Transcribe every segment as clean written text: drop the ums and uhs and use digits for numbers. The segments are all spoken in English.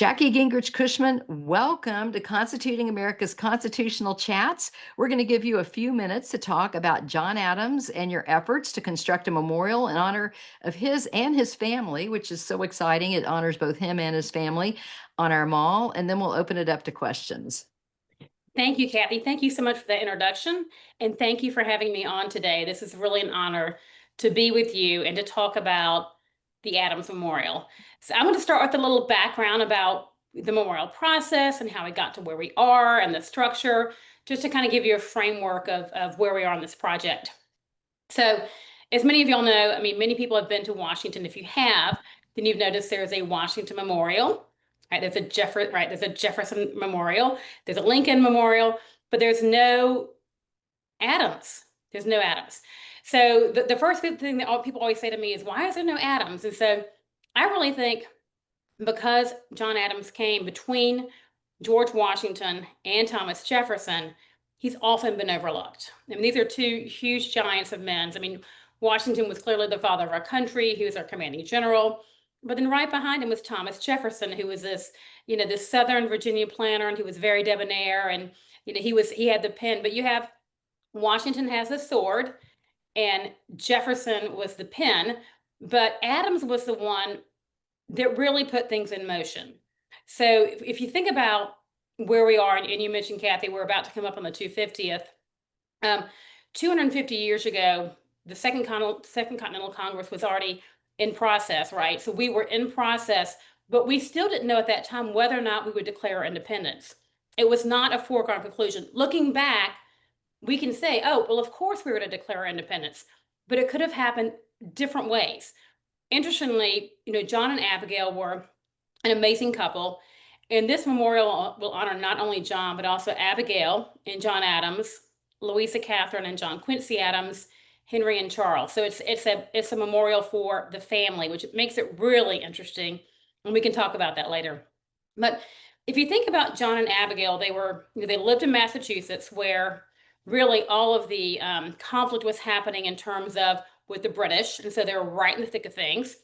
Jackie Gingrich Cushman, welcome to Constituting America's Constitutional Chats. We're going to give you a few minutes to talk about John Adams and your efforts to construct a memorial in honor of his and his family, which is so exciting. It honors both him and his family on our mall, and then we'll open it up to questions. Thank you, Kathy. Thank you so much for that introduction. And thank you for having me on today. This is really an honor to be with you and to talk about the Adams Memorial. So I'm going to start with a little background about the memorial process and how we got to where we are and the structure, just to kind of give you a framework of where we are on this project. So as many of y'all know, I mean, many people have been to Washington. If you have, then you've noticed there's a Washington Memorial. Right, there's a Jefferson Memorial, there's a Lincoln Memorial, but there's no Adams. There's no Adams. So the first big thing that people always say to me is, why is there no Adams? And so I really think because John Adams came between George Washington and Thomas Jefferson, he's often been overlooked. I mean, these are two huge giants of men. I mean, Washington was clearly the father of our country. He was our commanding general. But then right behind him was Thomas Jefferson, who was this Southern Virginia planter, and he was very debonair, and he had the pen. But you have Washington has the sword, and Jefferson was the pen, but Adams was the one that really put things in motion. So if you think about where we are, and you mentioned, Kathy, we're about to come up on the 250th. 250 years ago, the Second Continental Congress was already in process, right? So we were in process, but we still didn't know at that time whether or not we would declare our independence. It was not a foregone conclusion. Looking back, we can say, oh, well, of course we were to declare our independence, but it could have happened different ways. Interestingly, John and Abigail were an amazing couple, and this memorial will honor not only John, but also Abigail and John Adams, Louisa Catherine and John Quincy Adams, Henry and Charles. So it's a memorial for the family, which makes it really interesting, and we can talk about that later. But if you think about John and Abigail, they lived in Massachusetts, where really all of the conflict was happening in terms of with the British, and so they were right in the thick of things.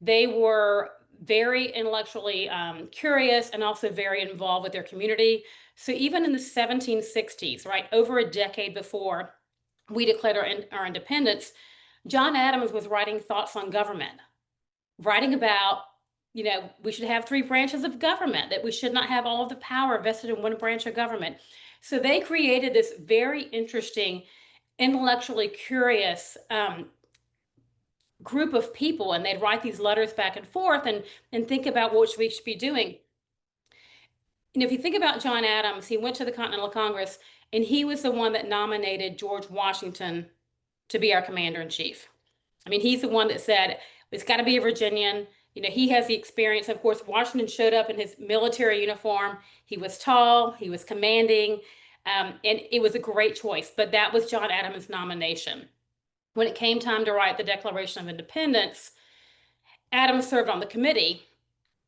They were very intellectually curious and also very involved with their community. So even in the 1760s, right, over a decade before we declared our independence, John Adams was writing thoughts on government, writing about, we should have three branches of government, that we should not have all of the power vested in one branch of government. So they created this very interesting, intellectually curious group of people, and they'd write these letters back and forth and think about what we should be doing. And if you think about John Adams, he went to the Continental Congress, and he was the one that nominated George Washington to be our commander-in-chief. I mean, he's the one that said, it's got to be a Virginian. He has the experience. Of course, Washington showed up in his military uniform. He was tall, he was commanding, and it was a great choice. But that was John Adams' nomination. When it came time to write the Declaration of Independence, Adams served on the committee,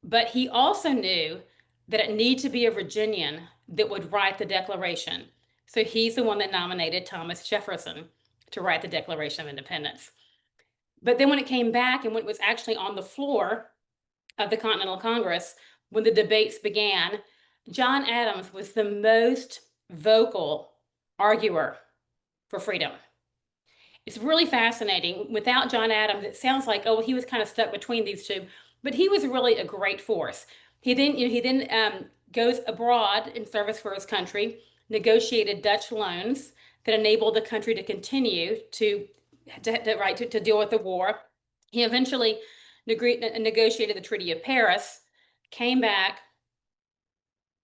but he also knew that it needed to be a Virginian that would write the Declaration. So he's the one that nominated Thomas Jefferson to write the Declaration of Independence. But then when it came back and when it was actually on the floor of the Continental Congress, when the debates began, John Adams was the most vocal arguer for freedom. It's really fascinating. Without John Adams, it sounds like, oh, he was kind of stuck between these two, but he was really a great force. He then goes abroad in service for his country, negotiated Dutch loans that enabled the country to continue to deal with the war. He eventually negotiated the Treaty of Paris, came back,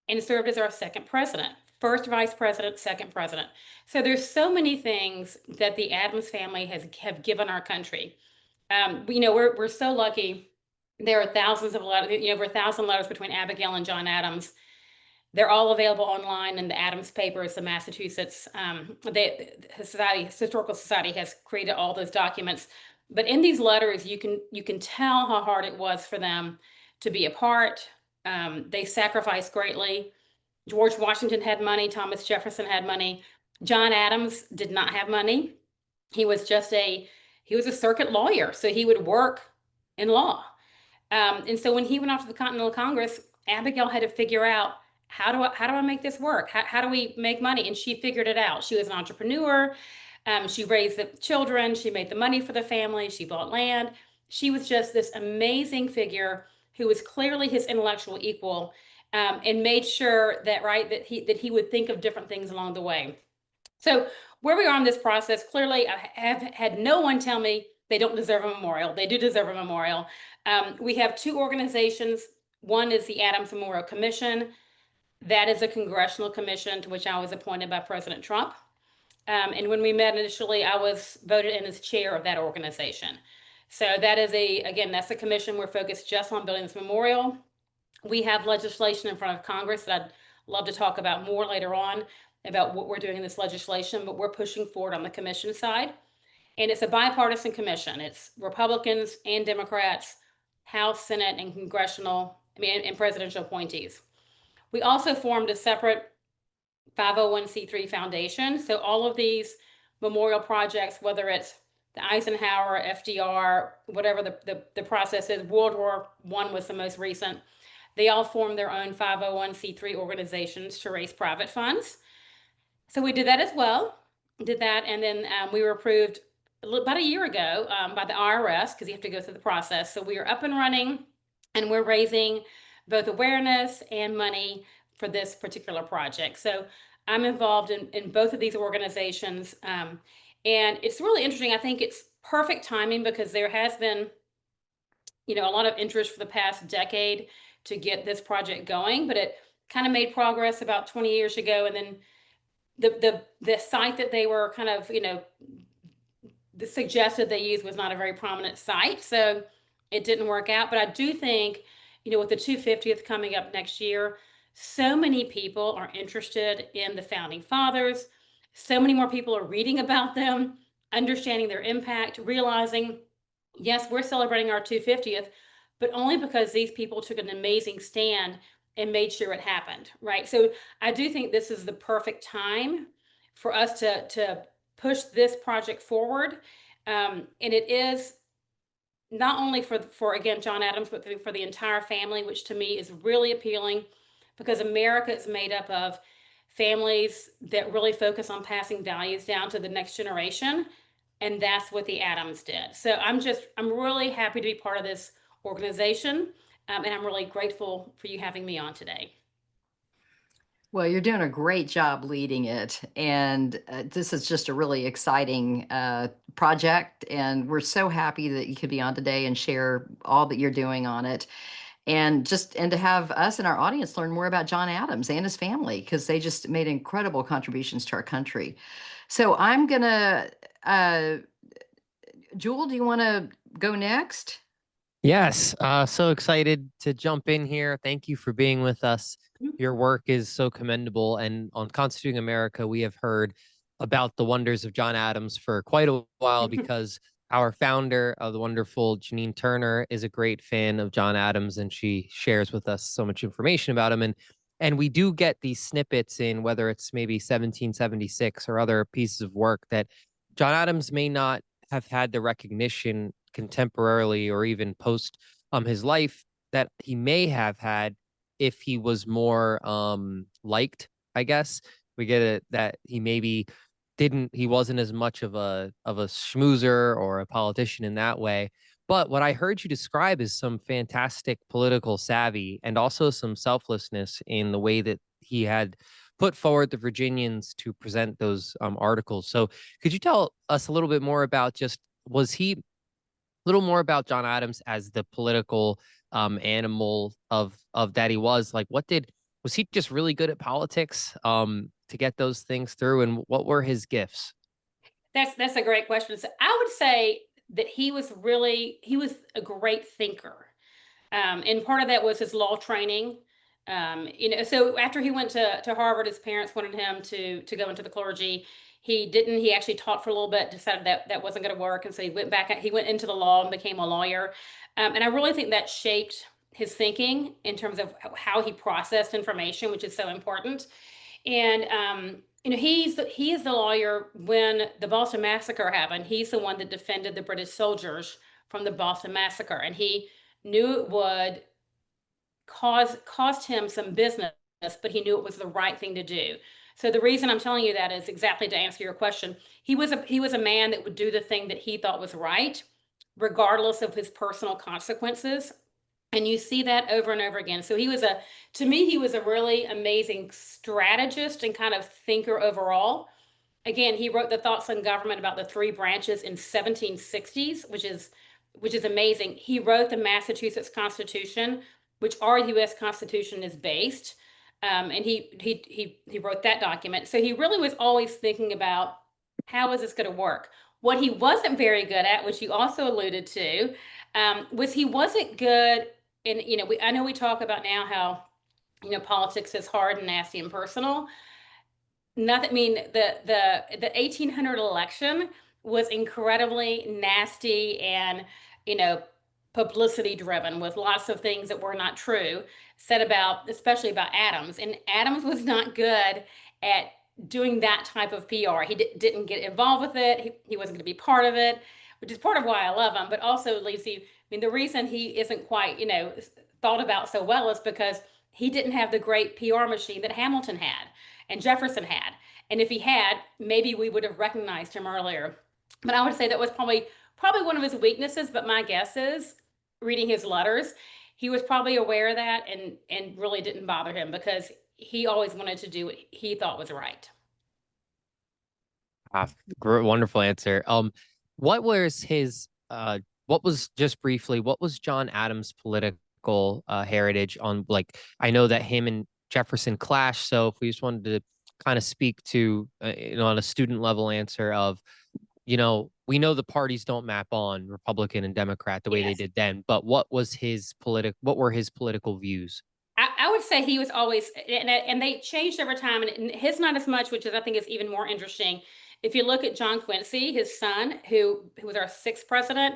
and served as our second president. First vice president, second president. So there's so many things that the Adams family have given our country. We're so lucky. There are thousands of letters, over 1,000 letters between Abigail and John Adams. They're all available online in the Adams papers. The Massachusetts Historical Society has created all those documents. But in these letters, you can tell how hard it was for them to be apart. They sacrificed greatly. George Washington had money. Thomas Jefferson had money. John Adams did not have money. He was a circuit lawyer, so he would work in law. And so when he went off to the Continental Congress, Abigail had to figure out, how do I make this work? How do we make money? And she figured it out. She was an entrepreneur. She raised the children. She made the money for the family. She bought land. She was just this amazing figure who was clearly his intellectual equal, and made sure that, right, that he would think of different things along the way. So where we are in this process, clearly, I have had no one tell me they don't deserve a memorial. They do deserve a memorial. We have two organizations. One is the Adams Memorial Commission. That is a congressional commission to which I was appointed by President Trump. And when we met initially, I was voted in as chair of that organization. So that is again, that's a commission. We're focused just on building this memorial. We have legislation in front of Congress that I'd love to talk about more later on about what we're doing in this legislation, but we're pushing forward on the commission side. And it's a bipartisan commission. It's Republicans and Democrats, House, Senate, and congressional, and presidential appointees. We also formed a separate 501c3 foundation. So all of these memorial projects, whether it's the Eisenhower, FDR, whatever the process is, World War I was the most recent, they all formed their own 501c3 organizations to raise private funds. So we did that as well. Did that, and then we were approved about a year ago by the IRS, because you have to go through the process. So we are up and running, and we're raising both awareness and money for this particular project. So I'm involved in both of these organizations, and it's really interesting. I think it's perfect timing because there has been, a lot of interest for the past decade to get this project going, but it kind of made progress about 20 years ago, and then the site that they were kind of, the suggested they use was not a very prominent site, so it didn't work out. But I do think, with the 250th coming up next year, so many people are interested in the founding fathers. So many more people are reading about them, understanding their impact, realizing, yes, we're celebrating our 250th, but only because these people took an amazing stand and made sure it happened, right? So I do think this is the perfect time for us to push this project forward. And it is not only for again John Adams, but for the entire family, which to me is really appealing, because America is made up of families that really focus on passing values down to the next generation, and that's what the Adams did. So I'm really happy to be part of this organization, and I'm really grateful for you having me on today. Well, you're doing a great job leading it, and this is just a really exciting project. And we're so happy that you could be on today and share all that you're doing on it, and to have us and our audience learn more about John Adams and his family because they just made incredible contributions to our country. So I'm gonna, uh, Jewel, do you want to go next? Yes, so excited to jump in here. Thank you for being with us. Your work is so commendable. And on Constituting America, we have heard about the wonders of John Adams for quite a while because our founder, the wonderful Janine Turner, is a great fan of John Adams, and she shares with us so much information about him. And we do get these snippets in whether it's maybe 1776 or other pieces of work that John Adams may not have had the recognition contemporarily or even post his life that he may have had if he was more liked, I guess. We get it that he wasn't as much of a schmoozer or a politician in that way. But what I heard you describe is some fantastic political savvy and also some selflessness in the way that he had put forward the Virginians to present those articles. So could you tell us a little bit more about just was he little more about John Adams as the political animal of that he was? Like, was he just really good at politics to get those things through, and what were his gifts? That's a great question. So I would say that he was a great thinker. And part of that was his law training. So after he went to Harvard, his parents wanted him to go into the clergy. He didn't. He actually taught for a little bit, decided that that wasn't going to work, and so he went into the law and became a lawyer. And I really think that shaped his thinking in terms of how he processed information, which is so important. And he is the lawyer when the Boston Massacre happened. He's the one that defended the British soldiers from the Boston Massacre, and he knew it would cost him some business, but he knew it was the right thing to do. So the reason I'm telling you that is exactly to answer your question. He was a man that would do the thing that he thought was right, regardless of his personal consequences. And you see that over and over again. So to me, he was a really amazing strategist and kind of thinker overall. Again, he wrote the Thoughts on Government about the three branches in 1760s, which is amazing. He wrote the Massachusetts Constitution, which our U.S. Constitution is based, and he wrote that document. So he really was always thinking about how is this going to work. What he wasn't very good at, which you also alluded to, was he wasn't good in, I know we talk about now how politics is hard and nasty and personal. Nothing. I mean, the 1800 election was incredibly nasty and you know publicity driven, with lots of things that were not true said about, especially about Adams. And Adams was not good at doing that type of PR. He didn't get involved with it. He wasn't going to be part of it, which is part of why I love him. But also, Lacey, I mean, the reason he isn't quite thought about so well is because he didn't have the great PR machine that Hamilton had and Jefferson had. And if he had, maybe we would have recognized him earlier. But I would say that was probably one of his weaknesses. But my guess is, reading his letters, he was probably aware of that, and really didn't bother him because he always wanted to do what he thought was right. Ah, wonderful answer. What was his what was, just briefly, what was John Adams' political heritage on, like, I know that him and Jefferson clashed, so if we just wanted to kind of speak to on a student level answer of, we know the parties don't map on Republican and Democrat the way they Yes. did then, but what were his political views? I would say he was always, and they changed over time, and his not as much, which is, I think, is even more interesting. If you look at John Quincy, his son, who was our sixth president,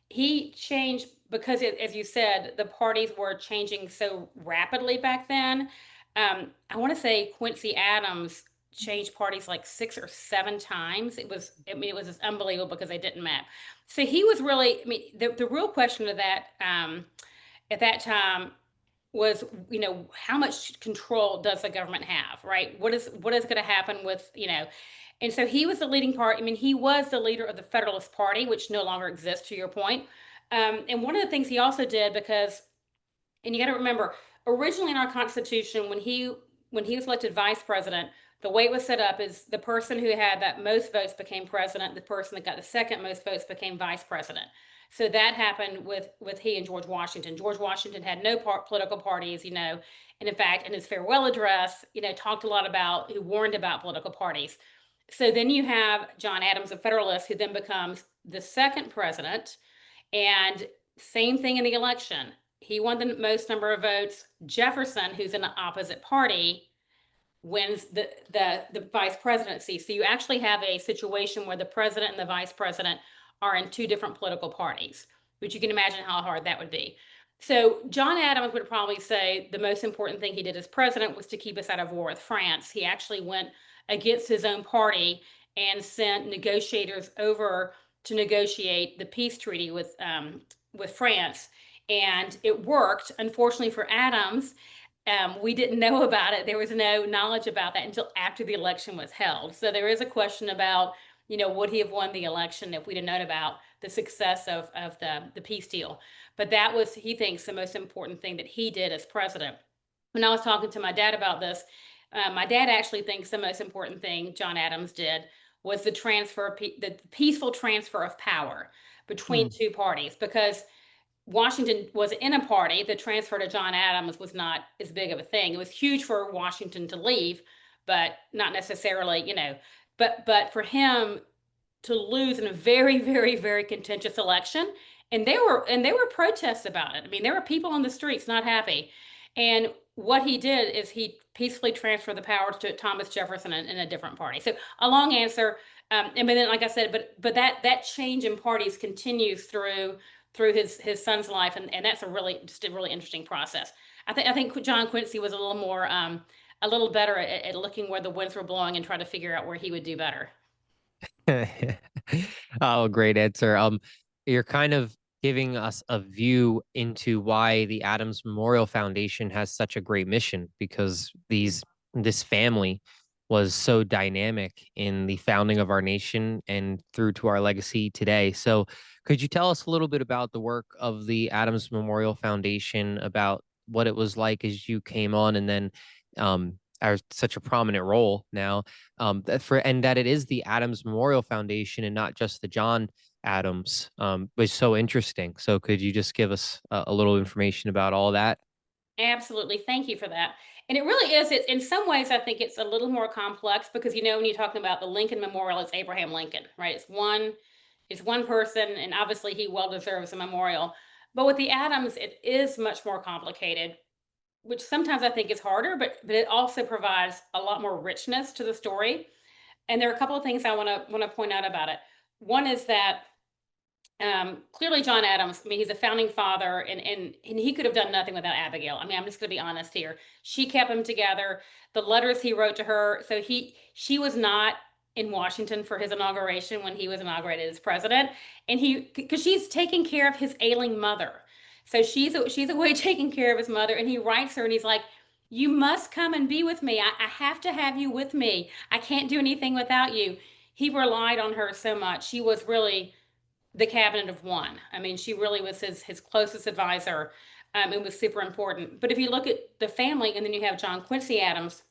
he changed because, as you said, the parties were changing so rapidly back then. I want to say Quincy Adams changed parties like 6 or 7 times. It was just unbelievable because they didn't map. So he was really, I mean, the real question of that at that time was, how much control does the government have, right? What is going to happen with, and so he was the leading part. I mean, he was the leader of the Federalist Party, which no longer exists, to your point. And one of the things he also did, because, and you got to remember, originally in our Constitution, when he was elected vice president, the way it was set up is the person who had that most votes became president. The person that got the second most votes became vice president. So that happened with he and George Washington. George Washington had no political parties, and in fact, in his farewell address, talked a lot about, he warned about political parties. So then you have John Adams, a Federalist, who then becomes the second president, and same thing in the election. He won the most number of votes. Jefferson, who's in the opposite party, wins the vice presidency. So you actually have a situation where the president and the vice president are in two different political parties, which you can imagine how hard that would be. So John Adams would probably say the most important thing he did as president was to keep us out of war with France. He actually went against his own party and sent negotiators over to negotiate the peace treaty with France, and it worked. Unfortunately for Adams, we didn't know about it. There was no knowledge about that until after the election was held. So there is a question about, would he have won the election if we'd have known about the success of the peace deal? But that was, he thinks, the most important thing that he did as president. When I was talking to my dad about this, my dad actually thinks the most important thing John Adams did was the peaceful transfer of power between two parties, because Washington was in a party. The transfer to John Adams was not as big of a thing. It was huge for Washington to leave, but not necessarily, but for him to lose in a very, very, very contentious election. And there were protests about it. I mean, there were people on the streets not happy. And what he did is he peacefully transferred the power to Thomas Jefferson in a different party. So a long answer. And then, like I said, but that change in parties continues through his son's life, and that's just a really interesting process. I think John Quincy was a little more a little better at looking where the winds were blowing and trying to figure out where he would do better. Oh, great answer. You're kind of giving us a view into why the Adams Memorial Foundation has such a great mission, because this family was so dynamic in the founding of our nation and through to our legacy today. So, could you tell us a little bit about the work of the Adams Memorial Foundation, about what it was like as you came on, and then are such a prominent role now, and that it is the Adams Memorial Foundation and not just the John Adams, was so interesting. So could you just give us a little information about all that? Absolutely. Thank you for that. And it really is. It's in some ways, I think it's a little more complex because when you're talking about the Lincoln Memorial, it's Abraham Lincoln, right? It's one person, and obviously he well deserves a memorial. But with the Adams, it is much more complicated, which sometimes I think is harder, but it also provides a lot more richness to the story. And there are a couple of things I want to point out about it. One is that clearly John Adams, I mean, he's a founding father, and he could have done nothing without Abigail. I mean, I'm just going to be honest here. She kept him together. The letters he wrote to her. So she was not in Washington for his inauguration when he was inaugurated as president, and because she's taking care of his ailing mother. So she's away taking care of his mother, and he writes her, and he's like, "You must come and be with me. I have to have you with me. I can't do anything without you." He relied on her so much. She was really the cabinet of one. I mean, she really was his closest advisor. It was super important. But if you look at the family, and then you have John Quincy Adams,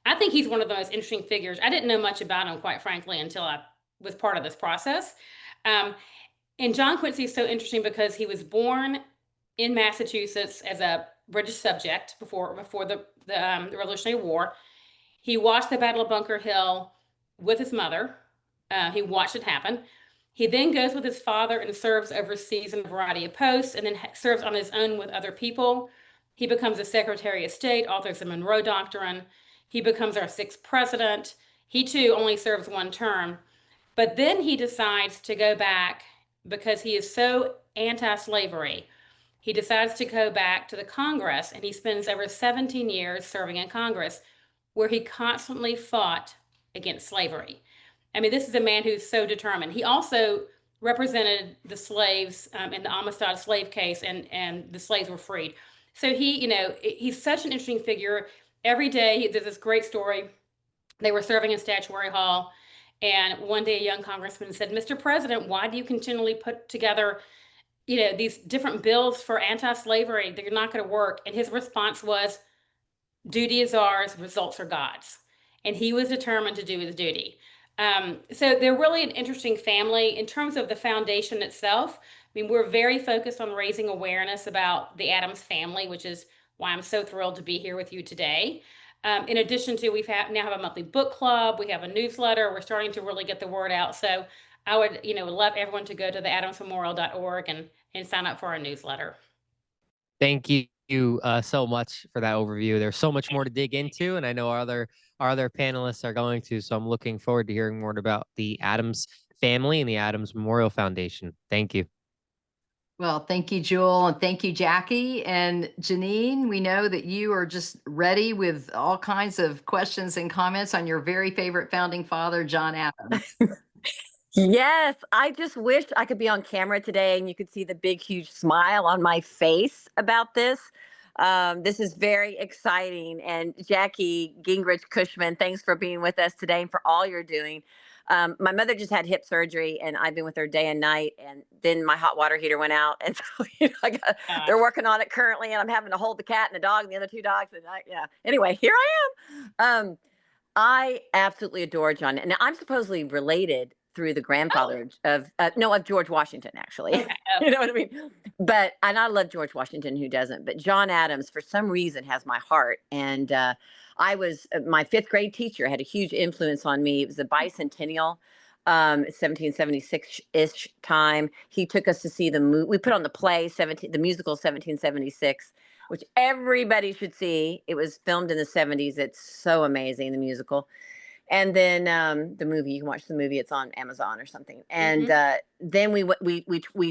I think he's one of the most interesting figures. I didn't know much about him, quite frankly, until I was part of this process. Um, and John Quincy is so interesting because he was born in Massachusetts as a British subject before the Revolutionary War. He watched the Battle of Bunker Hill with his mother. He watched it happen. He then goes with his father and serves overseas in a variety of posts, and then serves on his own with other people. He becomes a Secretary of State, authors the Monroe Doctrine. He becomes our sixth president. He too only serves one term. But then he decides to go back because he is so anti slavery. He decides to go back to the Congress, and he spends over 17 years serving in Congress, where he constantly fought against slavery. I mean, this is a man who's so determined. He also represented the slaves in the Amistad slave case, and the slaves were freed. So he's such an interesting figure. Every day, there's this great story. They were serving in Statuary Hall, and one day a young congressman said, "Mr. President, why do you continually put together, these different bills for anti-slavery? They're not going to work." And his response was, "Duty is ours, results are God's." And he was determined to do his duty. So they're really an interesting family in terms of the foundation itself. I mean, we're very focused on raising awareness about the Adams family, which is why I'm so thrilled to be here with you today. In addition to, now have a monthly book club. We have a newsletter. We're starting to really get the word out. So I would, love everyone to go to the adamsmemorial.org and sign up for our newsletter. Thank you so much for that overview. There's so much more to dig into, and I know our other panelists are going to. So I'm looking forward to hearing more about the Adams family and the Adams Memorial Foundation. Thank you. Well, thank you, Jewel, and thank you, Jackie. And Janine, we know that you are just ready with all kinds of questions and comments on your very favorite founding father, John Adams. Yes, I just wish I could be on camera today and you could see the big, huge smile on my face about this. This is very exciting. And Jackie Gingrich Cushman, thanks for being with us today and for all you're doing. My mother just had hip surgery, and I've been with her day and night. And then my hot water heater went out, and so they're working on it currently. And I'm having to hold the cat and the dog and the other two dogs. And yeah. Anyway, here I am. I absolutely adore John, and I'm supposedly related through the grandfather of George Washington, actually. Okay. You know what I mean? And I love George Washington. Who doesn't? But John Adams, for some reason, has my heart. And I was my fifth grade teacher had a huge influence on me. It was the bicentennial, 1776-ish time. He took us to see we put on the play, the musical 1776, which everybody should see. It was filmed in the 70s. It's so amazing, the musical. And then the movie, you can watch the movie. It's on Amazon or something. And then we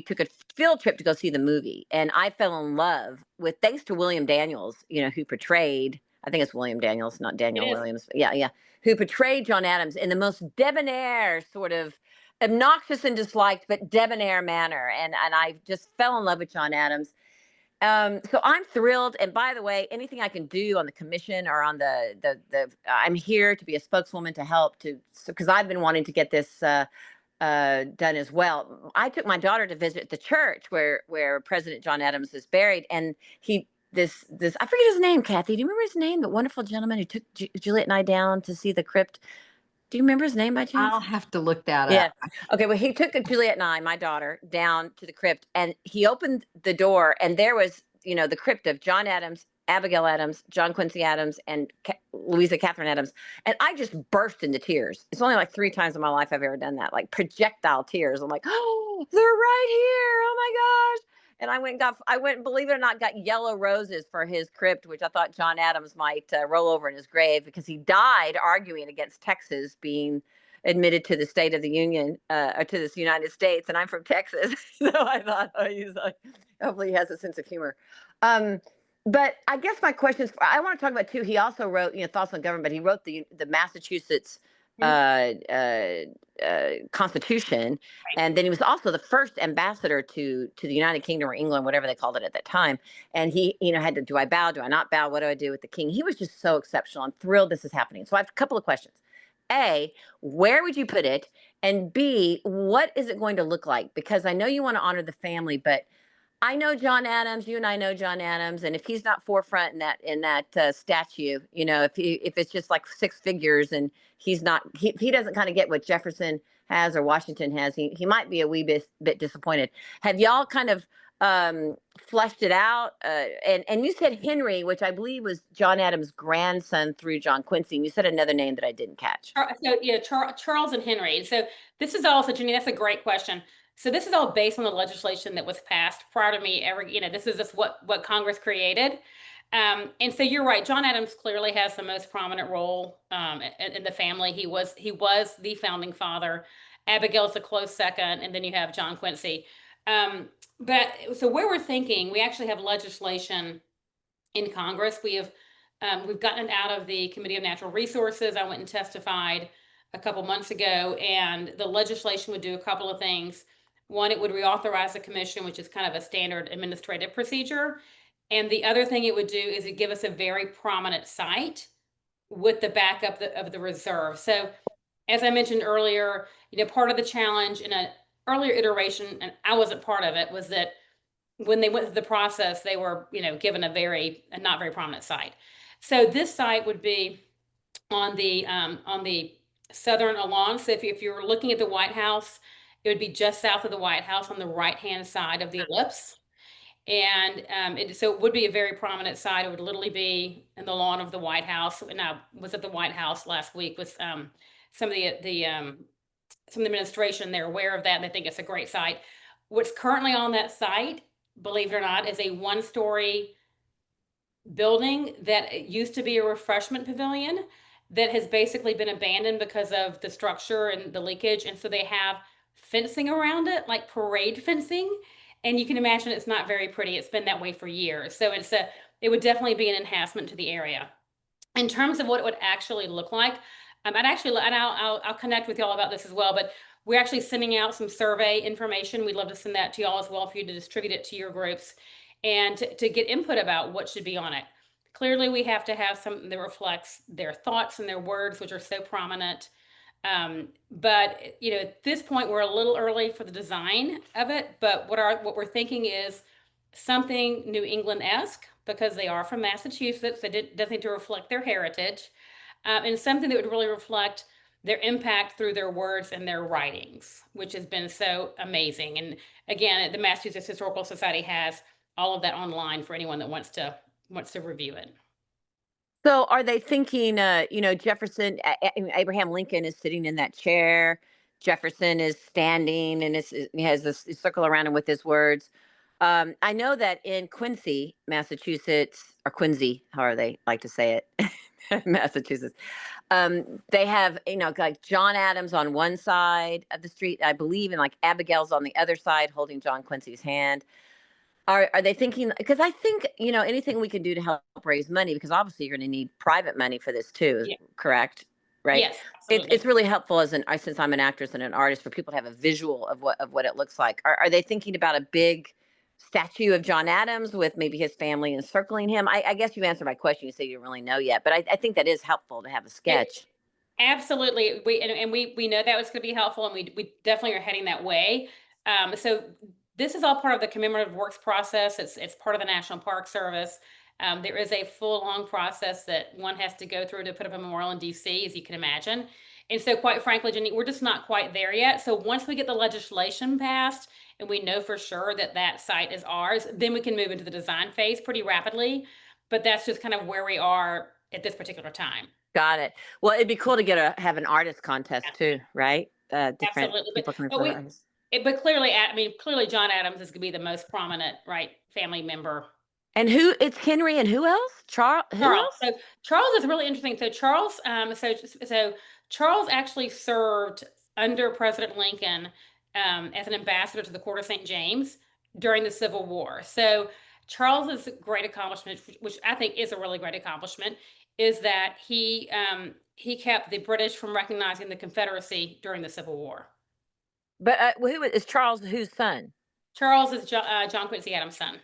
took a field trip to go see the movie. And I fell in love with, thanks to William Daniels, who portrayed, I think it's William Daniels, not Daniel Williams. Yeah, yeah. Who portrayed John Adams in the most debonair sort of obnoxious and disliked, but debonair manner. And I just fell in love with John Adams. So I'm thrilled. And by the way, anything I can do on the commission or on the I'm here to be a spokeswoman to help because I've been wanting to get this done as well. I took my daughter to visit the church where President John Adams is buried, and this I forget his name. Kathy, do you remember his name? The wonderful gentleman who took Juliet and I down to see the crypt. Do you remember his name by chance? I'll have to look that Yeah. up. Okay. Well, he took Juliet and I, my daughter, down to the crypt, and he opened the door, and there was, the crypt of John Adams, Abigail Adams, John Quincy Adams, and Louisa Catherine Adams. And I just burst into tears. It's only like 3 times in my life I've ever done that, like projectile tears. I'm like, oh, they're right here. Oh my gosh. And I went, believe it or not, got yellow roses for his crypt, which I thought John Adams might roll over in his grave because he died arguing against Texas being admitted to the state of the union or to this United States, and I'm from Texas, so I thought, he's like, hopefully he has a sense of humor. But I guess my question is, I want to talk about too. He also wrote, thoughts on government. But he wrote the Massachusetts Constitution, and then he was also the first ambassador to the United Kingdom or England, whatever they called it at that time. And he, had to, do I bow? Do I not bow? What do I do with the king? He was just so exceptional. I'm thrilled this is happening. So I have a couple of questions. A, where would you put it? And B, what is it going to look like? Because I know you want to honor the family, but I know John Adams. You and I know John Adams, and if he's not forefront in that statue, if it's just like 6 figures and he's not, he doesn't kind of get what Jefferson has or Washington has, he might be a wee bit disappointed. Have y'all kind of fleshed it out? And you said Henry, which I believe was John Adams' grandson through John Quincy. And you said another name that I didn't catch. So yeah, Charles and Henry. So this is also, Jenny, that's a great question. So this is all based on the legislation that was passed prior to me ever, this is just what Congress created. And so you're right. John Adams clearly has the most prominent role in the family. He was the founding father. Abigail's a close second, and then you have John Quincy. But so where we're thinking, we actually have legislation in Congress. We've gotten it out of the Committee of Natural Resources. I went and testified a couple months ago, and the legislation would do a couple of things. One, it would reauthorize the commission, which is kind of a standard administrative procedure. And the other thing it would do is it give us a very prominent site with the backup of the reserve. So as I mentioned earlier, part of the challenge in an earlier iteration, and I wasn't part of it, was that when they went through the process, they were, given a not very prominent site. So this site would be on the southern lawn. So if you're looking at the White House, it would be just south of the White House on the right-hand side of the ellipse. And so it would be a very prominent site. It would literally be in the lawn of the White House. And I was at the White House last week with some of the administration. They're aware of that, and they think it's a great site. What's currently on that site, believe it or not, is a 1-story building that used to be a refreshment pavilion that has basically been abandoned because of the structure and the leakage. And so they have fencing around it, like parade fencing. And you can imagine it's not very pretty. It's been that way for years. So it would definitely be an enhancement to the area. In terms of what it would actually look like, I'll connect with y'all about this as well, but we're actually sending out some survey information. We'd love to send that to y'all as well for you to distribute it to your groups and to get input about what should be on it. Clearly, we have to have something that reflects their thoughts and their words, which are so prominent. But at this point, we're a little early for the design of it. But what we're thinking is something New England-esque, because they are from Massachusetts. It does need to reflect their heritage, and something that would really reflect their impact through their words and their writings, which has been so amazing. And again, the Massachusetts Historical Society has all of that online for anyone that wants to review it. So are they thinking, Jefferson, Abraham Lincoln is sitting in that chair. Jefferson is standing and he has this circle around him with his words. I know that in Quincy, Massachusetts, or Quincy, however they like to say it, Massachusetts, they have, like John Adams on one side of the street, I believe, and like Abigail's on the other side holding John Quincy's hand. Are they thinking, because I think, anything we can do to help raise money, because obviously you're going to need private money for this too, Yeah. correct? right? Yes, It's absolutely. really helpful since I'm an actress and an artist for people to have a visual of what it looks like. Are they thinking about a big statue of John Adams with maybe his family encircling him? I guess you answered my question. You say you don't really know yet, but I think that is helpful to have a It sketch. absolutely. We know that was going to be helpful, and we definitely are heading that way. So this is all part of the commemorative works process. It's part of the National Park Service. There is a full long process that one has to go through to put up a memorial in DC, as you can imagine. And so, quite frankly, Jenny, we're just not quite there yet. So once we get the legislation passed and we know for sure that that site is ours, then we can move into the design phase pretty rapidly. But that's just kind of where we are at this particular time. Got it. Well, it'd be cool to have an artist contest too, right? Different Absolutely, people coming but for we artists. but clearly, I mean, clearly John Adams is gonna be the most prominent, right, family member. And it's Henry and who else? Charles? Who Charles. else? So Charles is really interesting. So Charles, so Charles actually served under President Lincoln as an ambassador to the court of St. James during the Civil War. So Charles's great accomplishment, which I think is a really great accomplishment, is that he kept the British from recognizing the Confederacy during the Civil War. But who is Charles? Whose son? Charles is John Quincy Adams' son,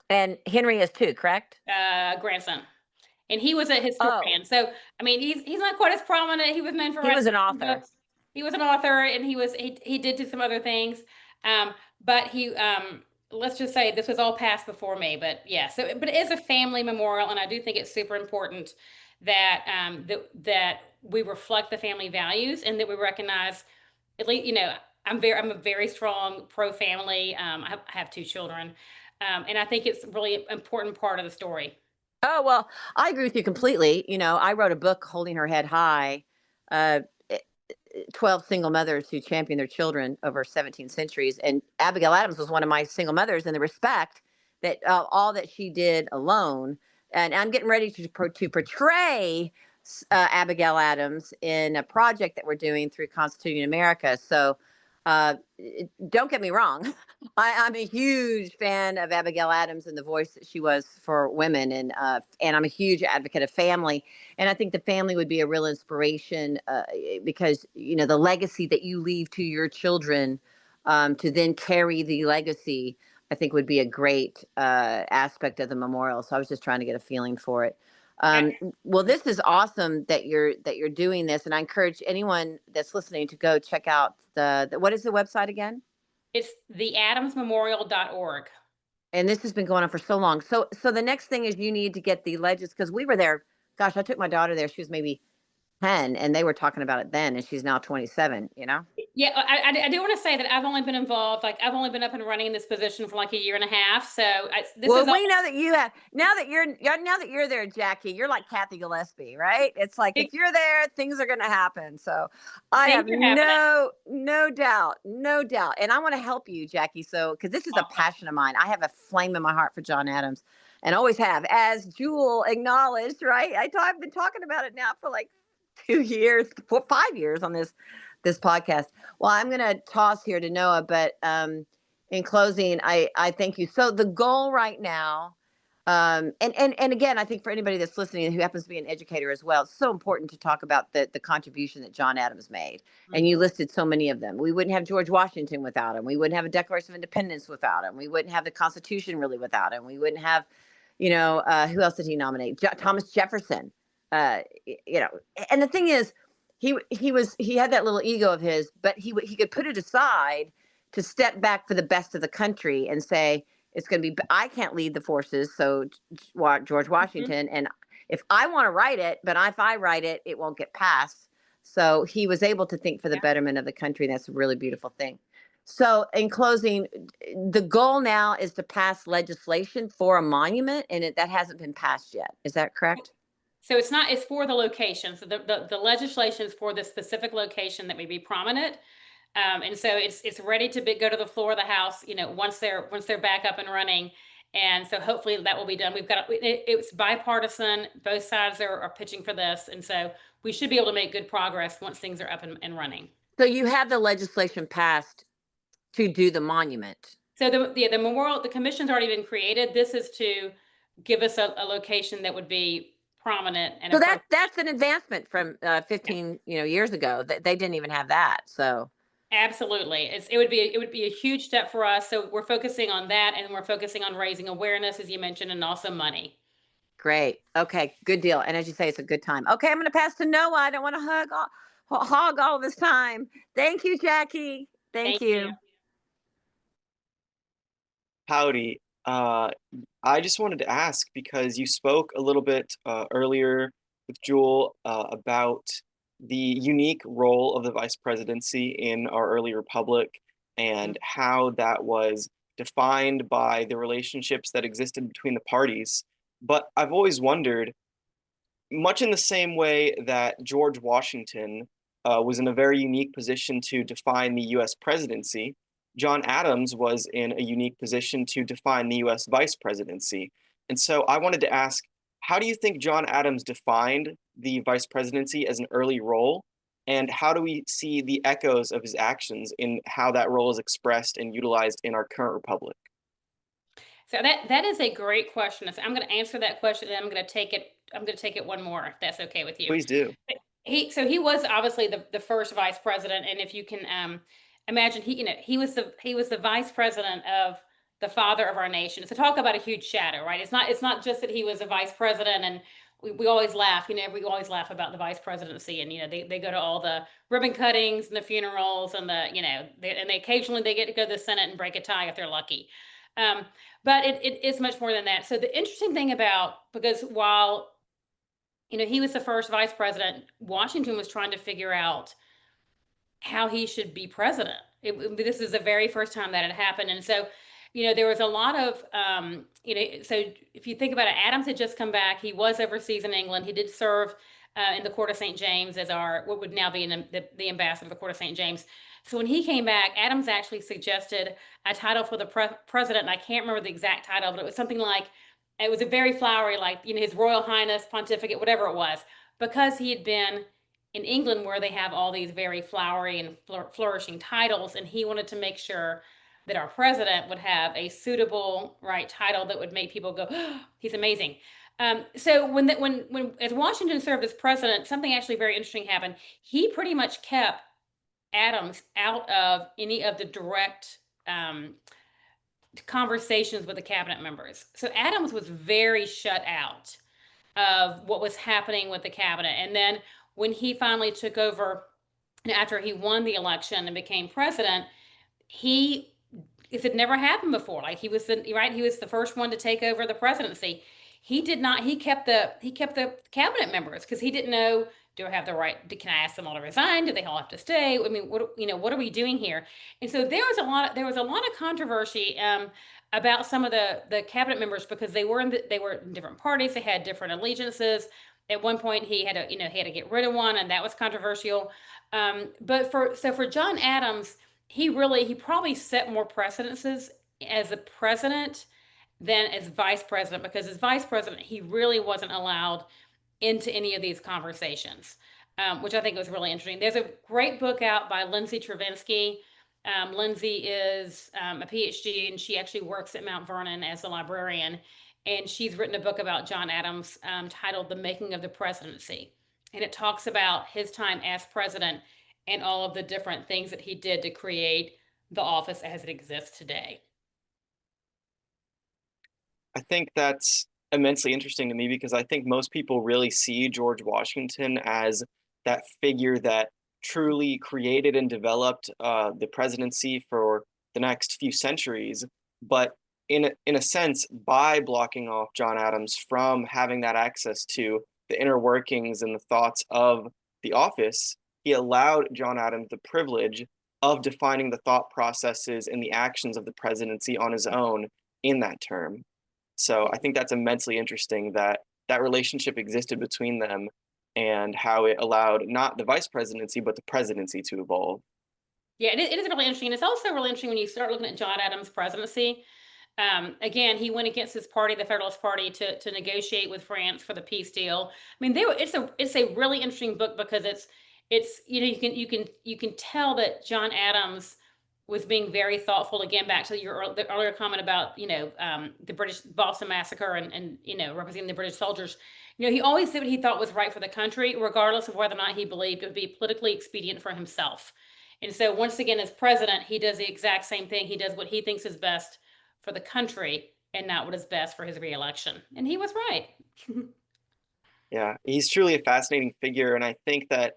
And Henry is too, correct? grandson, and he was a Oh, historian. So, I mean, he's not quite as prominent. He was known for he writing was an some author. books. He was an author, and he did do some other things. But let's just say this was all passed before me. But yeah, so but it is a family memorial, and I do think it's super important that that we reflect the family values and that we recognize at least I'm a very strong pro family. I have two children, and I think it's really important part of the story. Oh, well, I agree with you completely. I wrote a book, Holding Her Head High, uh, eh, 12 single mothers who champion their children over 17 centuries. And Abigail Adams was one of my single mothers, and the respect that all that she did alone. And I'm getting ready to portray Abigail Adams in a project that we're doing through Constituting America. So don't get me wrong. I'm a huge fan of Abigail Adams and the voice that she was for women, and I'm a huge advocate of family. And I think the family would be a real inspiration because the legacy that you leave to your children to then carry the legacy, I think would be a great aspect of the memorial. So I was just trying to get a feeling for it. Um, well, this is awesome that you're doing this, and I encourage anyone that's listening to go check out the what is the website again? It's theadamsmemorial.org. And this has been going on for so long. So the next thing is you need to get the legends because we were there. Gosh, I took my daughter there. She was maybe 10, and they were talking about it then, and she's now 27. Yeah, I do want to say that I've only been involved, like I've only been up and running in this position for like a year and a half. So this Well, is all. we know that you have now that you're there, Jackie. You're like Kathy Gillespie, right? It's like if you're there, things are going to happen. So I Things have are happening. no doubt, no doubt, and I want to help you, Jackie. So because this is a Awesome. passion of mine, I have a flame in my heart for John Adams, and always have, as Jewel acknowledged. Right? I've been talking about it now for like 2 years, 5 years on this podcast. Well, I'm going to toss here to Noah, but in closing, I thank you. So the goal right now, and again, I think for anybody that's listening who happens to be an educator as well, it's so important to talk about the contribution that John Adams made. And you Mhm. listed so many of them. We wouldn't have George Washington without him. We wouldn't have a Declaration of Independence without him. We wouldn't have the Constitution really without him. We wouldn't have, who else did he nominate? Thomas Jefferson. You know, and the thing is, he had that little ego of his, but he could put it aside to step back for the best of the country and say it's going to be I can't lead the forces, so George Mhm. Washington, and if I want to write it, but if I write it, it won't get passed. So he was able to think for the Yeah. betterment of the country, and that's a really beautiful thing. So in closing, the goal now is to pass legislation for a monument, and that hasn't been passed yet. Is that correct? So it's not, it's for the location. So the legislation is for the specific location that may be prominent. And so it's ready to go to the floor of the House, once they're back up and running. And so hopefully that will be done. It's bipartisan. Both sides are pitching for this. And so we should be able to make good progress once things are up and running. So you have the legislation passed to do the monument. So the memorial, the commission's already been created. This is to give us a location that would be prominent and So appropriate. that's an advancement from 15, years ago. That they didn't even have that. So Absolutely. It would be a huge step for us. So we're focusing on that, and we're focusing on raising awareness, as you mentioned, and also money. great. Okay, good deal. And as you say, it's a good time. Okay, I'm going to pass to Noah. I don't want to hog all this time. Thank you, Jackie. Thank Thank you. you. Howdy. I just wanted to ask because you spoke a little bit earlier with Jewel about the unique role of the vice presidency in our early republic and how that was defined by the relationships that existed between the parties. But I've always wondered, much in the same way that George Washington was in a very unique position to define the US presidency, John Adams was in a unique position to define the US vice presidency. And so I wanted to ask, how do you think John Adams defined the vice presidency as an early role? And how do we see the echoes of his actions in how that role is expressed and utilized in our current republic? So that is a great question. So I'm going to answer that question, and I'm going to take it. I'm going to take it one more, if that's okay with you. Please do. He was obviously the first vice president, and if you can imagine, he was the vice president of the father of our nation. So talk about a huge shadow, right? It's not just that he was a vice president, and we always laugh, we always laugh about the vice presidency, and they go to all the ribbon cuttings and the funerals, and they occasionally they get to go to the Senate and break a tie if they're lucky. Um, but it is much more than that. So the interesting thing about, because while he was the first vice president, Washington was trying to figure out how he should be president. This is the very first time that had happened. And so, there was a lot of, so if you think about it, Adams had just come back. He was overseas in England. He did serve in the court of St. James as what would now be the ambassador of the court of St. James. So when he came back, Adams actually suggested a title for the president. And I can't remember the exact title, but it was something like, it was a very flowery, like, His Royal Highness, Pontificate, whatever it was, because he had been in England where they have all these very flowery and flourishing titles, and he wanted to make sure that our president would have a suitable, right, title that would make people go, oh, he's amazing. So when as Washington served as president, something actually very interesting happened. He pretty much kept Adams out of any of the direct conversations with the cabinet members. So Adams was very shut out of what was happening with the cabinet. And then when he finally took over, and after he won the election and became president, he it had never happened before. Like he was the first one to take over the presidency. He did not. He kept the cabinet members because he didn't know. Do I have the right? Can I ask them all to resign? Do they all have to stay? I mean, what are we doing here? And so there was a lot of controversy about some of the cabinet members because they were in different parties. They had different allegiances. At one point, he had to get rid of one, and that was controversial. But for John Adams, he probably set more precedences as a president than as vice president, because as vice president, he really wasn't allowed into any of these conversations, which I think was really interesting. There's a great book out by Lindsay Travinsky. Lindsay is a PhD, and she actually works at Mount Vernon as a librarian. And she's written a book about John Adams titled The Making of the Presidency. And it talks about his time as president and all of the different things that he did to create the office as it exists today. I think that's immensely interesting to me because I think most people really see George Washington as that figure that truly created and developed the presidency for the next few centuries. But in a sense, by blocking off John Adams from having that access to the inner workings and the thoughts of the office, he allowed John Adams the privilege of defining the thought processes and the actions of the presidency on his own in that term. So I think that's immensely interesting that that relationship existed between them and how it allowed not the vice presidency, but the presidency to evolve. Yeah, it is really interesting. It's also really interesting when you start looking at John Adams' presidency. Again, he went against his party, the Federalist Party, to negotiate with France for the peace deal. I mean, it's a really interesting book because it's you can tell that John Adams was being very thoughtful. Again, back to the earlier comment about the British Boston Massacre and representing the British soldiers. He always did what he thought was right for the country, regardless of whether or not he believed it would be politically expedient for himself. And so, once again, as president, he does the exact same thing. He does what he thinks is best for the country and not what is best for his reelection. And he was right. Yeah, he's truly a fascinating figure, and I think that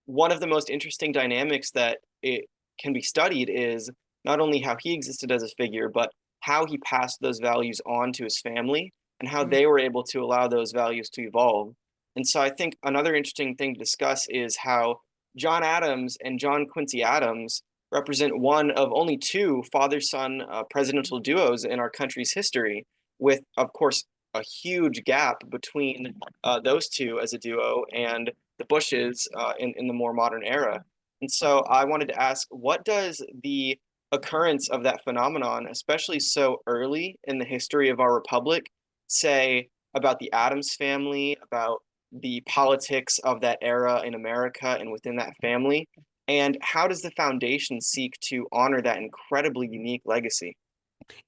one of the most interesting dynamics that it can be studied is not only how he existed as a figure, but how he passed those values on to his family and how Mhm. they were able to allow those values to evolve. And so I think another interesting thing to discuss is how John Adams and John Quincy Adams represent one of only two father-son presidential duos in our country's history, with, of course, a huge gap between those two as a duo and the Bushes in the more modern era. And so I wanted to ask, what does the occurrence of that phenomenon, especially so early in the history of our republic, say about the Adams family, about the politics of that era in America and within that family? And how does the foundation seek to honor that incredibly unique legacy?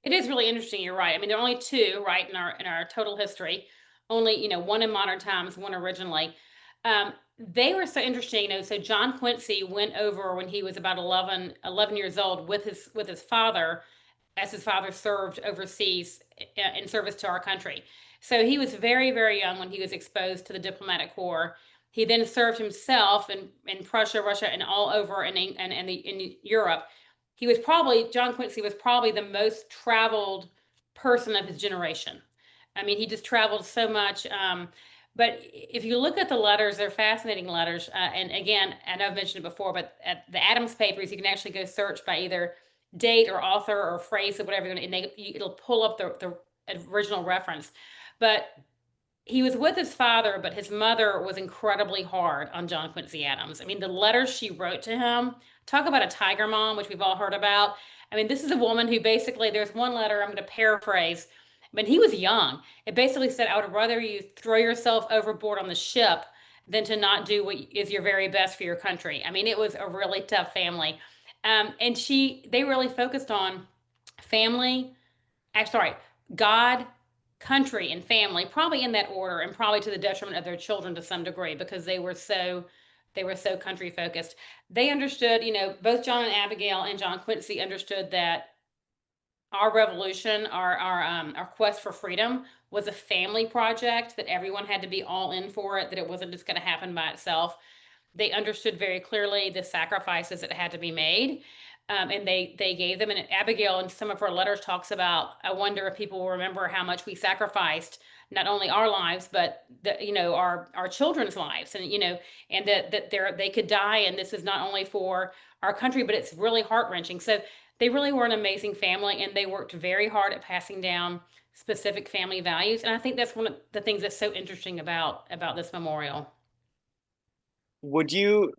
It is really interesting. You're right. I mean, there are only two, right, in our total history. Only, one in modern times, one originally. They were so interesting. So John Quincy went over when he was about 11 years old with his father, as his father served overseas in service to our country. So he was very, very young when he was exposed to the diplomatic corps. He then served himself in Prussia, Russia, and all over in Europe. John Quincy was probably the most traveled person of his generation. I mean, he just traveled so much. But if you look at the letters, they're fascinating letters. And again, I know I've mentioned it before, but at the Adams Papers, you can actually go search by either date or author or phrase or whatever, and it'll pull up the original reference. But he was with his father, but his mother was incredibly hard on John Quincy Adams. I mean, the letters she wrote to him, talk about a tiger mom, which we've all heard about. I mean, this is a woman who basically, there's one letter, I'm going to paraphrase, but he was young. It basically said, I would rather you throw yourself overboard on the ship than to not do what is your very best for your country. I mean, it was a really tough family. And they really focused on family, sorry, God, country, and family, probably in that order, and probably to the detriment of their children to some degree because they were so country focused. They understood, both John and Abigail and John Quincy understood that our revolution, our quest for freedom was a family project, that everyone had to be all in for it, that it wasn't just going to happen by itself. They understood very clearly the sacrifices that had to be made. And they gave them. And Abigail, in some of her letters, talks about, I wonder if people will remember how much we sacrificed, not only our lives, but our children's lives, and that they could die. And this is not only for our country, but it's really heart wrenching. So they really were an amazing family, and they worked very hard at passing down specific family values. And I think that's one of the things that's so interesting about this memorial. Would you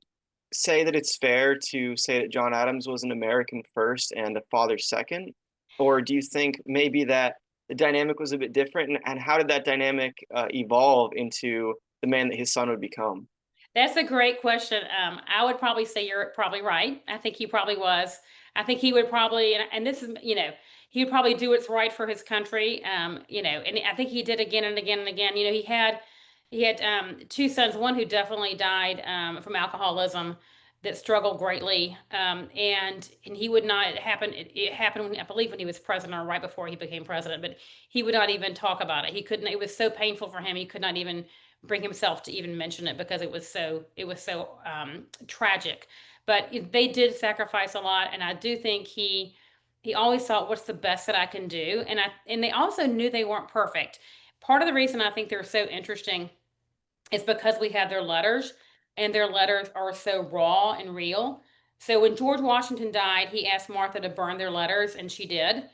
say that it's fair to say that John Adams was an American first and a father second? Or do you think maybe that the dynamic was a bit different? And how did that dynamic evolve into the man that his son would become? That's a great question. I would probably say you're probably right. I think he probably was. I think he would probably, and this is, he would probably do what's right for his country. And I think he did again and again and again. He had two sons, one who definitely died from alcoholism, that struggled greatly. And he would not happen. It happened, I believe, when he was president or right before he became president. But he would not even talk about it. He couldn't. It was so painful for him. He could not even bring himself to even mention it because it was so tragic. But they did sacrifice a lot, and I do think he always thought, "What's the best that I can do?" And they also knew they weren't perfect. Part of the reason I think they're so interesting is because we have their letters, and their letters are so raw and real. So when George Washington died, he asked Martha to burn their letters, and she did.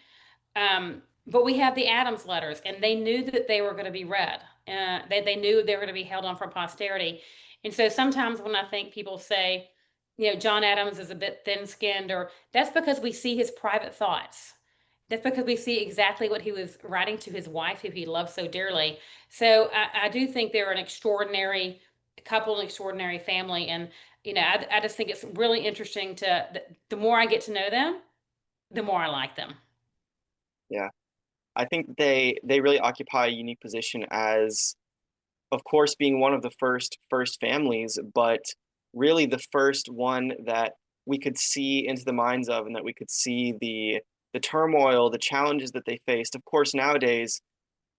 But we have the Adams letters, and they knew that they were going to be read. They knew they were going to be held on for posterity. And so sometimes when I think people say, John Adams is a bit thin skinned, or that's because we see his private thoughts. That's because we see exactly what he was writing to his wife, who he loved so dearly. So I do think they're an extraordinary couple, an extraordinary family. And, I just think it's really interesting the more I get to know them, the more I like them. Yeah. I think they really occupy a unique position as, of course, being one of the first families, but really the first one that we could see into the minds of, and that we could see the turmoil, the challenges that they faced. Of course, nowadays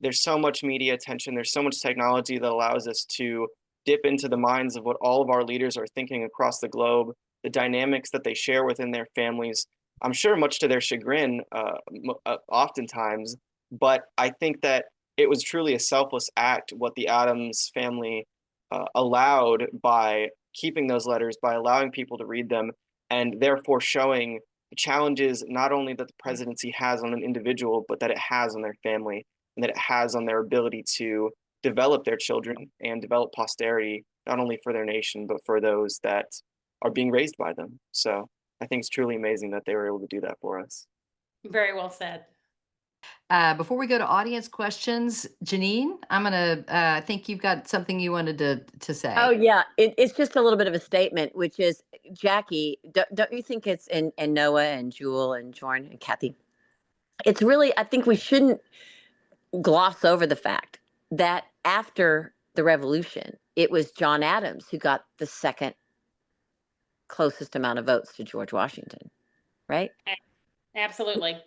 there's so much media attention, there's so much technology that allows us to dip into the minds of what all of our leaders are thinking across the globe, the dynamics that they share within their families. I'm sure much to their chagrin, oftentimes, but I think that it was truly a selfless act what the Adams family allowed by keeping those letters, by allowing people to read them, and therefore showing the challenges not only that the presidency has on an individual, but that it has on their family, and that it has on their ability to develop their children and develop posterity, not only for their nation, but for those that are being raised by them. So I think it's truly amazing that they were able to do that for us. Very well said. Before we go to audience questions, Janine, I think you've got something you wanted to say. Oh yeah, it's just a little bit of a statement, which is, Jackie, don't you think it's, and Noah and Jewel and Jorn and Kathy, it's really, I think we shouldn't gloss over the fact that after the revolution, it was John Adams who got the second closest amount of votes to George Washington, right? Absolutely.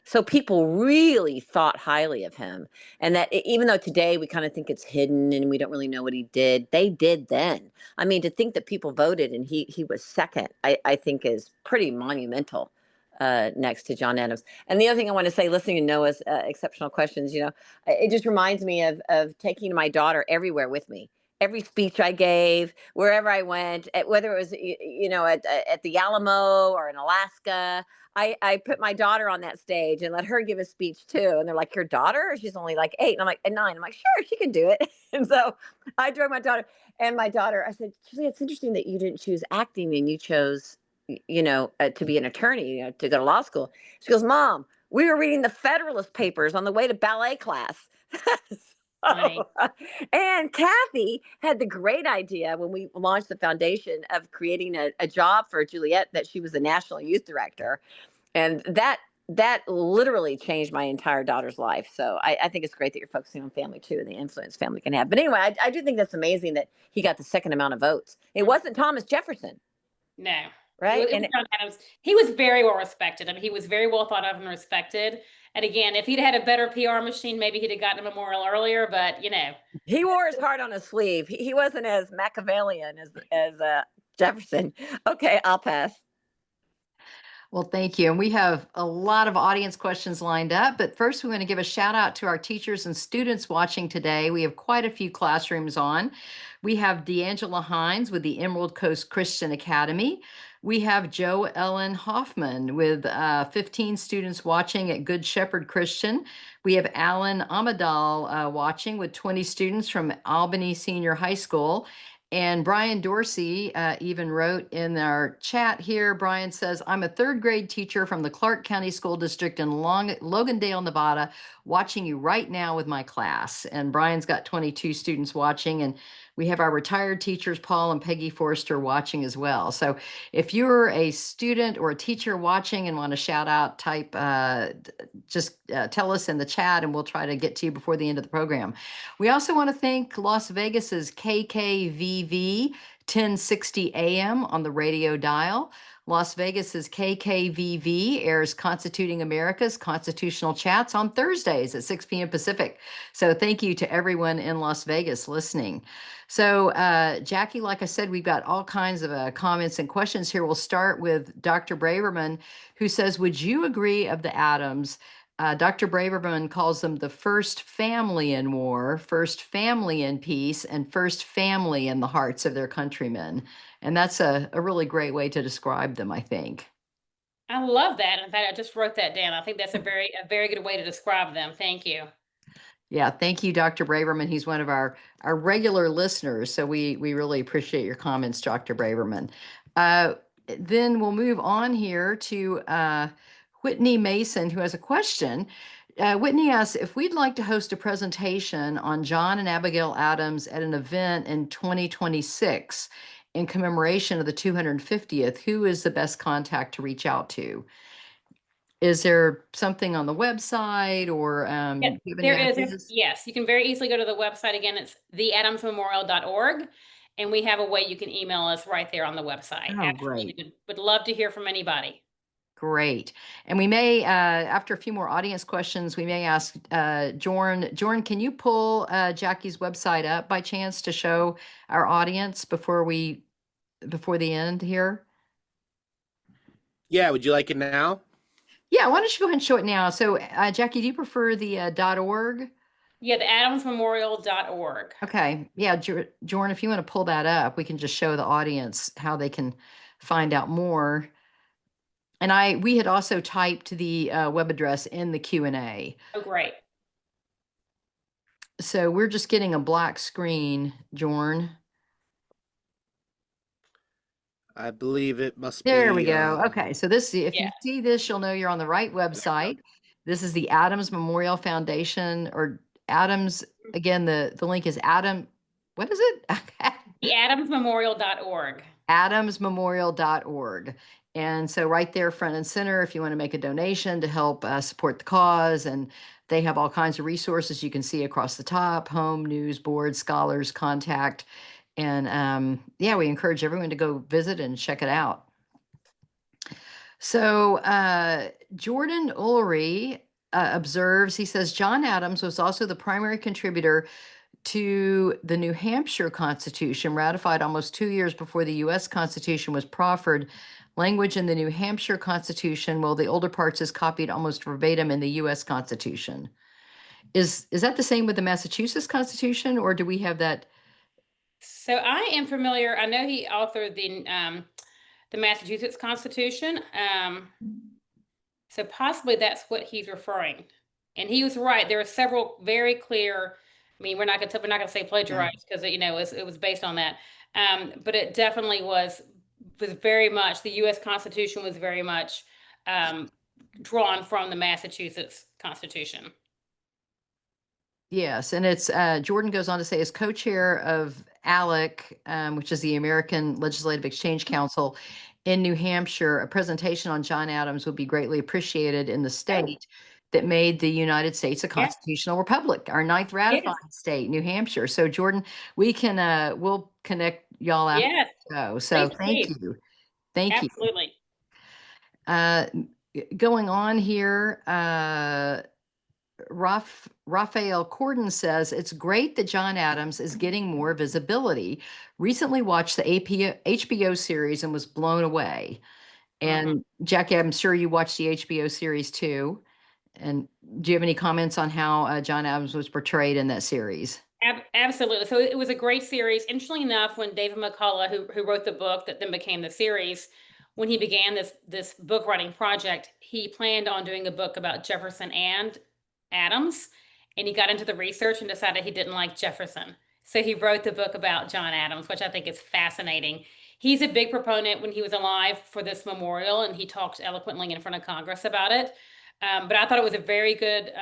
So people really thought highly of him. And that even though today we kind of think it's hidden and we don't really know what he did, they did then. I mean, to think that people voted and he was second, I think is pretty monumental, next to John Adams. And the other thing I want to say, listening to Noah's exceptional questions, it just reminds me of taking my daughter everywhere with me. Every speech I gave, wherever I went, whether it was, at the Alamo or in Alaska, I put my daughter on that stage and let her give a speech too. And they're like, "Your daughter? She's only like 8." And I'm like, "9." I'm like, "Sure, she can do it." And so I drove my daughter. And my daughter, I said, "Julie, it's interesting that you didn't choose acting and you chose, to be an attorney, to go to law school." She goes, "Mom, we were reading the Federalist Papers on the way to ballet class." Funny. And Kathy had the great idea when we launched the foundation of creating a job for Juliet, that she was the national youth director, and that literally changed my entire daughter's life. So I think it's great that you're focusing on family too, and the influence family can have. But anyway, I do think that's amazing that he got the second amount of votes. It wasn't Thomas Jefferson, No. right? It was John Adams. He was very well respected. I mean, he was very well thought of and respected. And again, if he'd had a better PR machine, maybe he'd have gotten a memorial earlier. But He wore his heart on his sleeve. He wasn't as Machiavellian as Jefferson. Okay, I'll pass. Well, thank you. And we have a lot of audience questions lined up. But first, we want to give a shout out to our teachers and students watching today. We have quite a few classrooms on. We have D'Angela Hines with the Emerald Coast Christian Academy. We have Joe Ellen Hoffman with 15 students watching at Good Shepherd Christian. We have Alan Amadal watching with 20 students from Albany Senior High School. And Brian Dorsey even wrote in our chat here. Brian says, "I'm a third grade teacher from the Clark County School District in Logandale, Nevada, watching you right now with my class." And Brian's got 22 students watching. And we have our retired teachers, Paul and Peggy Forster, watching as well. So if you're a student or a teacher watching and want to shout out, just tell us in the chat and we'll try to get to you before the end of the program. We also want to thank Las Vegas's KKVV 1060 AM on the radio dial. Las Vegas's KKVV airs Constituting America's Constitutional Chats on Thursdays at 6 p.m. Pacific. So thank you to everyone in Las Vegas listening. So Jackie, like I said, we've got all kinds of comments and questions here. We'll start with Dr. Braverman, who says, "Would you agree of the Adams?" Dr. Braverman calls them the first family in war, first family in peace, and first family in the hearts of their countrymen. And that's a really great way to describe them, I think. I love that. In fact, I just wrote that down. I think that's a very good way to describe them. Thank you. Yeah, thank you, Dr. Braverman. He's one of our regular listeners, so we really appreciate your comments, Dr. Braverman. Then we'll move on here to Whitney Mason, who has a question. Whitney asks if we'd like to host a presentation on John and Abigail Adams at an event in 2026 in commemoration of the 250th. Who is the best contact to reach out to? Is there something on the website or Yeah, do you have any there is. ideas? Yes, you can very easily go to the website. Again, it's theadamsmemorial.org, and we have a way you can email us right there on the website. Oh, Absolutely. great. Would love to hear from anybody. Great. And we may, after a few more audience questions, we may ask Jorn. Jorn, can you pull Jackie's website up by chance to show our audience before the end here? Yeah, would you like it now? Yeah, why don't you go ahead and show it now? So, Jackie, do you prefer the .org? Yeah, theadamsmemorial.org. Okay. Yeah, Jorn, if you want to pull that up, we can just show the audience how they can find out more. And we had also typed the web address in the Q&A. Oh, great. So we're just getting a black screen, Jorn. I believe it must There we be. go. Okay, so if Yeah. you see this, you'll know you're on the right website. This is the Adams Memorial Foundation, or Adams. Again, the link is Adam. What is it? Theadamsmemorial.org. adamsmemorial.org. And so right there, front and center, if you want to make a donation to help support the cause, and they have all kinds of resources you can see across the top: home, news, board, scholars, contact. And yeah, we encourage everyone to go visit and check it out. So Jordan Ullery observes, he says, John Adams was also the primary contributor to the New Hampshire Constitution, ratified almost 2 years before the U.S. Constitution was proffered. Language in the New Hampshire Constitution, well, the older parts is copied almost verbatim in the U.S. Constitution. Is that the same with the Massachusetts Constitution, or do we have that? So I am familiar. I know he authored the Massachusetts Constitution. So possibly that's what he's referring. And he was right. There are several very clear. I mean, we're not going to say plagiarized because it was based on that. But it definitely was very much, the U.S. Constitution was very much drawn from the Massachusetts Constitution. Yes, and it's Jordan goes on to say, as co-chair of ALEC, which is the American Legislative Exchange Council in New Hampshire, a presentation on John Adams would be greatly appreciated in the state that made the United States a constitutional republic, our ninth ratifying state, New Hampshire. So Jordan, we'll connect y'all after the show. So thank you. Thank you. Absolutely. Going on here, Raphael Corden says, it's great that John Adams is getting more visibility. Recently watched the HBO series and was blown away. And Jackie, I'm sure you watched the HBO series too. And do you have any comments on how John Adams was portrayed in that series? Absolutely. So it was a great series. Interestingly enough, when David McCullough, who wrote the book that then became the series, when he began this book writing project, he planned on doing a book about Jefferson and Adams, and he got into the research and decided he didn't like Jefferson. So he wrote the book about John Adams, which I think is fascinating. He's a big proponent when he was alive for this memorial, and he talked eloquently in front of Congress about it. But I thought it was a very good,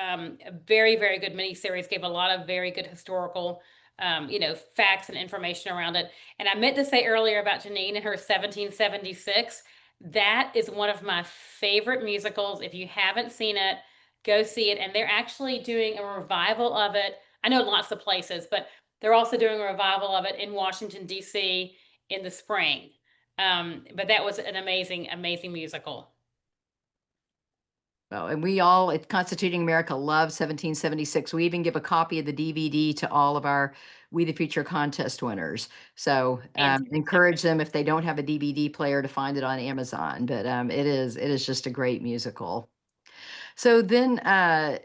very, very good miniseries, gave a lot of very good historical, facts and information around it. And I meant to say earlier about Janine and her 1776. That is one of my favorite musicals. If you haven't seen it, go see it. And they're actually doing a revival of it. I know lots of places, but they're also doing a revival of it in Washington, D.C. in the spring. But that was an amazing, amazing musical. Well, and we all at Constituting America love 1776. We even give a copy of the DVD to all of our We the Future contest winners. So encourage them, if they don't have a DVD player, to find it on Amazon. But it is just a great musical. So then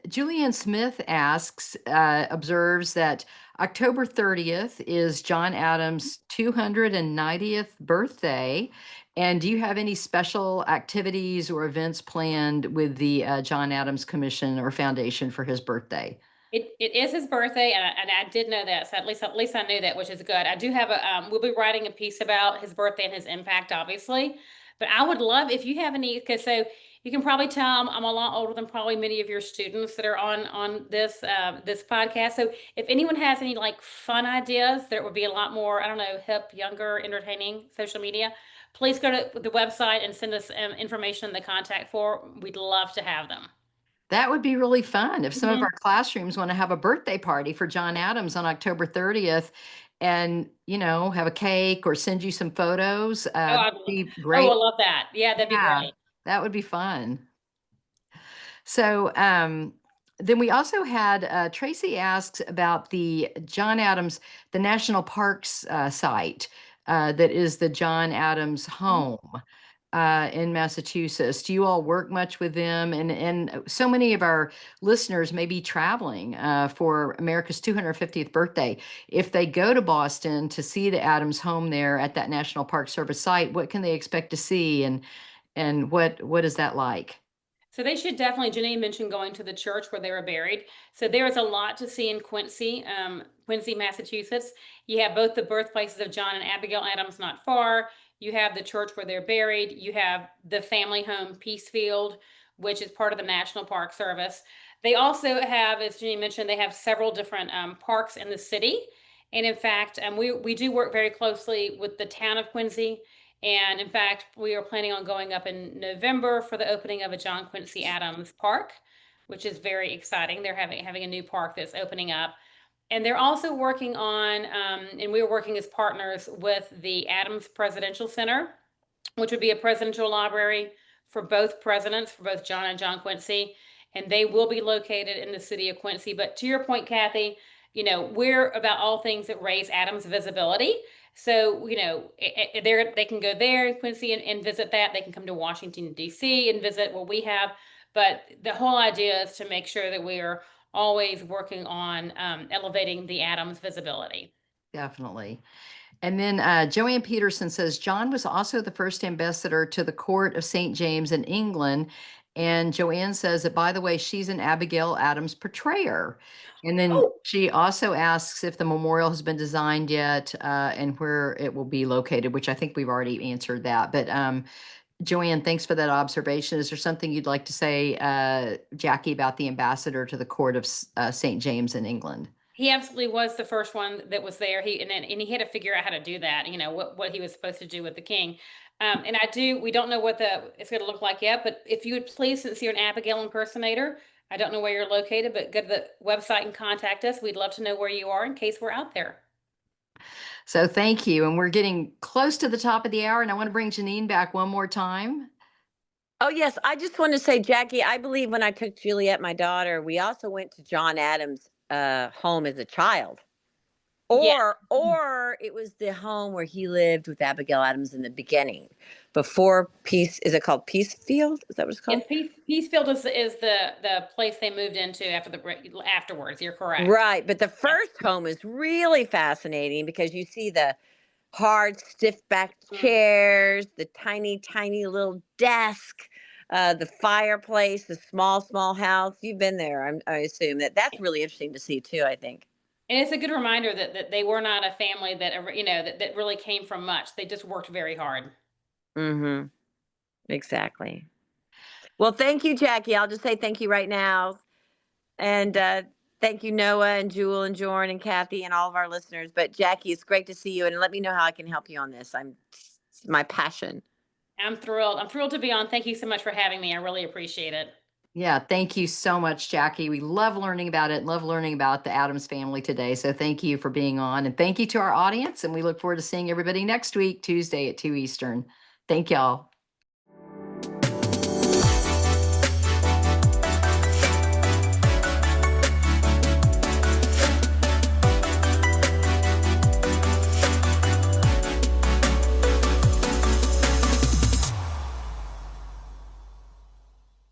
Julian Smith observes that October 30th is John Adams' 290th birthday. And do you have any special activities or events planned with the John Adams Commission or Foundation for his birthday? It is his birthday, and I did know that. So at least I knew that, which is good. I do have we'll be writing a piece about his birthday and his impact, obviously. But I would love if you have any, because so you can probably tell I'm a lot older than probably many of your students that are on this this podcast. So if anyone has any like fun ideas that would be a lot more, I don't know, hip, younger, entertaining social media, please go to the website and send us information in the contact form. We'd love to have them. That would be really fun if some of Mhm. our classrooms want to have a birthday party for John Adams on October 30th and, have a cake or send you some photos. Oh, That'd be I great. love that. Yeah, that'd be Yeah, great. that would be fun. So, then we also had Tracy asks about the John Adams, the National Parks site that is the John Adams home in Massachusetts. Do you all work much with them? And so many of our listeners may be traveling for America's 250th birthday. If they go to Boston to see the Adams home there at that National Park Service site, what can they expect to see, and what is that like? So they should definitely, Janine mentioned going to the church where they were buried. So there is a lot to see in Quincy, Massachusetts. You have both the birthplaces of John and Abigail Adams not far. You have the church where they're buried. You have the family home Peacefield, which is part of the National Park Service. They also have, as Janine mentioned, they have several different parks in the city. And in fact, we do work very closely with the town of Quincy. And in fact, we are planning on going up in November for the opening of a John Quincy Adams Park, which is very exciting. They're having a new park that's opening up. And they're also working on, and we're working as partners with the Adams Presidential Center, which would be a presidential library for both presidents, for both John and John Quincy. And they will be located in the city of Quincy. But to your point, Kathy, we're about all things that raise Adams visibility. So, they can go there in Quincy and visit that. They can come to Washington, D.C. and visit what we have. But the whole idea is to make sure that we are always working on elevating the Adams visibility. Definitely. And then Joanne Peterson says John was also the first ambassador to the court of St. James in England. And Joanne says that, by the way, she's an Abigail Adams portrayer. And then Oh, she also asks if the memorial has been designed yet and where it will be located, which I think we've already answered that. But Joanne, thanks for that observation. Is there something you'd like to say, Jackie, about the ambassador to the court of St. James in England? he absolutely was the first one that was there. And he had to figure out how to do that. What he was supposed to do with the king. And we don't know what it's going to look like yet. But if you would please, since you're an Abigail impersonator, I don't know where you're located, but go to the website and contact us. We'd love to know where you are in case we're out there. So thank you. And we're getting close to the top of the hour, and I want to bring Janine back one more time. Oh, yes. I just want to say, Jackie, I believe when I took Juliet, my daughter, we also went to John Adams' home as a child. Yeah. Or it was the home where he lived with Abigail Adams in the beginning, before Peace. Is it called Peacefield? Is that what it's called? Yes, Peacefield is the place they moved into afterwards. You're correct. Right. But the first home is really fascinating because you see the hard, stiff backed chairs, the tiny, tiny little desk, the fireplace, the small, small house. You've been there. I assume that's really interesting to see too, I think. And it's a good reminder that they were not a family that ever, that really came from much. They just worked very hard. Mm-hmm. Exactly. Well, thank you, Jackie. I'll just say thank you right now. And thank you, Noah and Jewel and Jorn and Kathy and all of our listeners. But Jackie, it's great to see you. And let me know how I can help you on this. It's my passion. I'm thrilled. I'm thrilled to be on. Thank you so much for having me. I really appreciate it. Yeah, thank you so much, Jackie. We love learning about it, love learning about the Adams family today. So thank you for being on. And thank you to our audience. And we look forward to seeing everybody next week, Tuesday at 2 Eastern. Thank y'all.